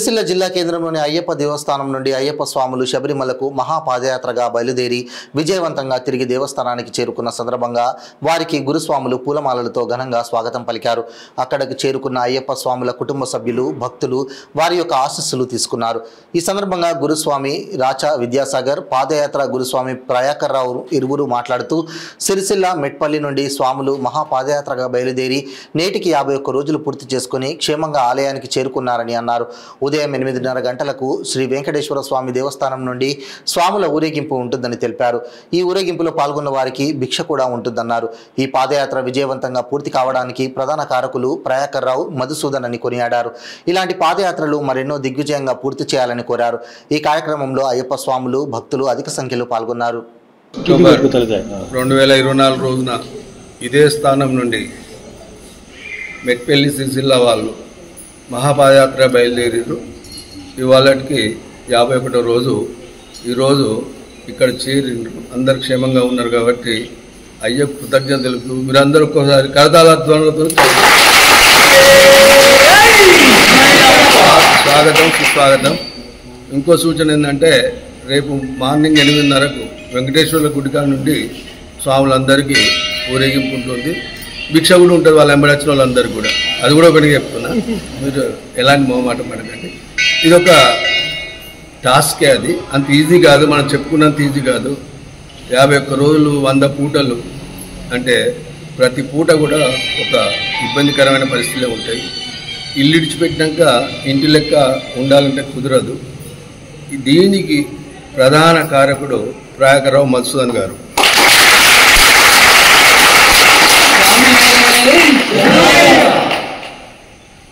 సిరిసిల్ల జిల్లా కేంద్రంలోని అయ్యప్ప దేవస్థానం నుండి అయ్యప్ప స్వాములు శబరిమలకు మహాపాదయాత్రగా బయలుదేరి విజయవంతంగా తిరిగి దేవస్థానానికి చేరుకున్న సందర్భంగా వారికి గురుస్వాములు పూలమాలలతో ఘనంగా స్వాగతం పలికారు. అక్కడికి చేరుకున్న అయ్యప్ప స్వాముల కుటుంబ సభ్యులు, భక్తులు వారి యొక్క ఆశీస్సులు తీసుకున్నారు. ఈ సందర్భంగా గురుస్వామి రాచా విద్యాసాగర్, పాదయాత్ర గురుస్వామి ప్రయాకర్ రావు ఇరువురు మాట్లాడుతూ సిరిసిల్ల మెట్పల్లి నుండి స్వాములు మహాపాదయాత్రగా బయలుదేరి నేటికి 51 రోజులు పూర్తి చేసుకుని క్షేమంగా ఆలయానికి చేరుకున్నారని అన్నారు. ఉదయం 8:30 గంటలకు శ్రీ వెంకటేశ్వర స్వామి దేవస్థానం నుండి స్వాముల ఊరేగింపు ఉంటుందని తెలిపారు. ఈ ఊరేగింపులో పాల్గొన్న వారికి భిక్ష కూడా ఉంటుందన్నారు. ఈ పాదయాత్ర విజయవంతంగా పూర్తి కావడానికి ప్రధాన కారకులు ప్రయాకర్ రావు, మధుసూదన్ అని కొనియాడారు. ఇలాంటి పాదయాత్రలు మరెన్నో దిగ్విజయంగా పూర్తి చేయాలని కోరారు. ఈ కార్యక్రమంలో అయ్యప్ప స్వాములు, భక్తులు అధిక సంఖ్యలో పాల్గొన్నారు. 2024 రోజున ఇదే స్థానం నుండి మెట్పల్లి సిరిసిల్ల వాళ్ళు మహాపాదయాత్ర బయలుదేరారు. ఇవాళకి 51వ రోజు. ఈరోజు ఇక్కడ చేరి అందరు క్షేమంగా ఉన్నారు కాబట్టి అయ్యప్ప కృతజ్ఞతలకు మీరందరూ ఒక్కసారి కరతాళధ్వనులతో స్వాగతం, సుస్వాగతం. ఇంకో సూచన ఏంటంటే రేపు మార్నింగ్ 8:30కు వెంకటేశ్వర్ల గుడికాడ నుండి స్వాములందరికీ ఊరేగింపు ఉంటుంది. భిక్ష కూడా ఉంటుంది వాళ్ళ ఎంబడచ్చిన వాళ్ళందరికీ కూడా. అది కూడా ఒకటి చెప్తున్నా, మీరు ఎలాంటి మొహమాట పడకండి. ఇదొక టాస్కే, అది అంత ఈజీ కాదు, మనం చెప్పుకున్నంత ఈజీ కాదు. 51 రోజులు 100 పూటలు అంటే ప్రతి పూట కూడా ఒక ఇబ్బందికరమైన పరిస్థితులే ఉంటాయి. ఇల్లు ఇడిచిపెట్టినాక ఇంటి లెక్క ఉండాలంటే కుదరదు. దీనికి ప్రధాన కారకుడు ప్రయాకర్ రావు, మధుసూదన్ గారు.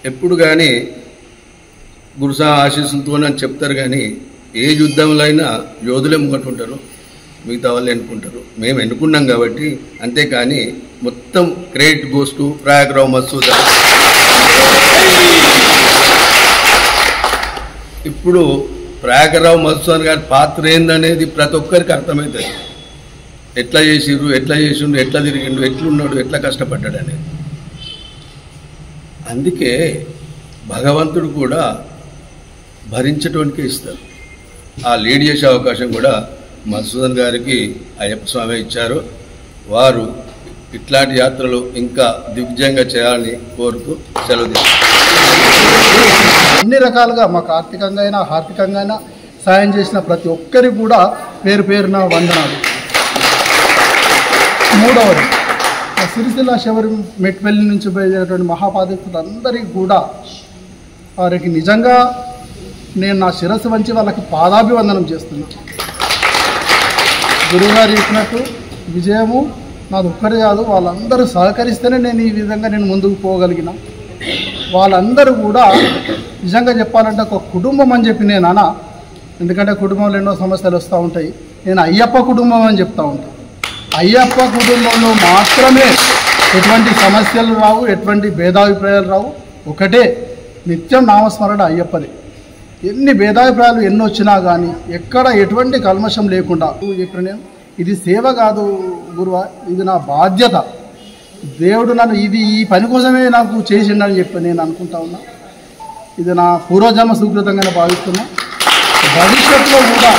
ఎప్పుడు కానీ గురుసా ఆశీస్సులతోనే అని చెప్తారు, కానీ ఏ యుద్ధంలో అయినా యోధులే ముంగటుంటారు, మిగతా వాళ్ళు ఎన్నుకుంటారు. మేము ఎన్నుకున్నాం కాబట్టి, అంతేకాని మొత్తం క్రెడిట్ గోస్ టు ప్రయాకర్ రావు, మధుసూదన్. ఇప్పుడు ప్రయాకర్ రావు, మధుసూదన్ గారి పాత్ర ఏందనేది ప్రతి ఒక్కరికి అర్థమవుతుంది. ఎట్లా చేసిండ్రు, ఎట్లా చేసిండు, ఎట్లా తిరిగిండు, ఎట్లున్నాడు, ఎట్లా కష్టపడ్డాడు అనేది. అందుకే భగవంతుడు కూడా భరించటానికే ఇస్తారు. ఆ లీడ్ చేసే అవకాశం కూడా మధుసూదన్ గారికి అయ్యప్ప స్వామి ఇచ్చారు. వారు ఇట్లాంటి యాత్రలు ఇంకా దిగ్విజయంగా చేయాలని కోరుతూ సెలవు తీసుకుంటారు. అన్ని రకాలుగా మాకు ఆర్థికంగా అయినా ఆర్థికంగా అయినా సాయం చేసిన ప్రతి ఒక్కరికి కూడా పేరు పేరున వందనాలు. మూడవది, సిరిసిల్ల శబరి మెట్పల్లి నుంచి బయలుదేరేటువంటి మహాపాదయాత్రులందరికీ కూడా వారికి నిజంగా నేను నా శిరస్సు వంచి వాళ్ళకి పాదాభివందనం చేస్తున్నా. గురువుగారు చెప్పినట్టు విజయము నాది ఒక్కటి కాదు, వాళ్ళందరూ సహకరిస్తేనే నేను ఈ విధంగా ముందుకు పోగలిగిన. వాళ్ళందరూ కూడా నిజంగా చెప్పాలంటే ఒక కుటుంబం అని చెప్పి నేను అనా, ఎందుకంటే కుటుంబంలో ఎన్నో సమస్యలు వస్తూ ఉంటాయి. నేను అయ్యప్ప కుటుంబం అని చెప్తా ఉంటాను. అయ్యప్ప కుటుంబంలో మాత్రమే ఎటువంటి సమస్యలు రావు, ఎటువంటి భేదాభిప్రాయాలు రావు. ఒకటే నిత్యం నామస్మరణ అయ్యప్పది. ఎన్ని భేదాభిప్రాయాలు ఎన్ని వచ్చినా కానీ ఎక్కడ ఎటువంటి కల్మషం లేకుండా చెప్పిన నేను, ఇది సేవ కాదు గురువా, ఇది నా బాధ్యత. దేవుడు నన్ను ఈ పని కోసమే నాకు చేసిండని చెప్పి నేను అనుకుంటా ఉన్నా. ఇది నా పూర్వజన్మ సుకృతంగానే భావిస్తున్నా. భవిష్యత్తులో కూడా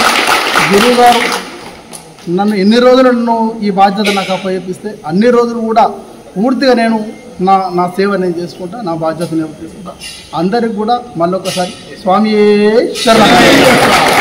గురువుగారు నన్ను ఎన్ని రోజులు ఈ బాధ్యత నాకు అప్పగిస్తే అన్ని రోజులు కూడా పూర్తిగా నేను నా సేవ నేను చేసుకుంటా, నా బాధ్యత నేను తీసుకుంటా. అందరికి కూడా మళ్ళొకసారి స్వామి శరణం.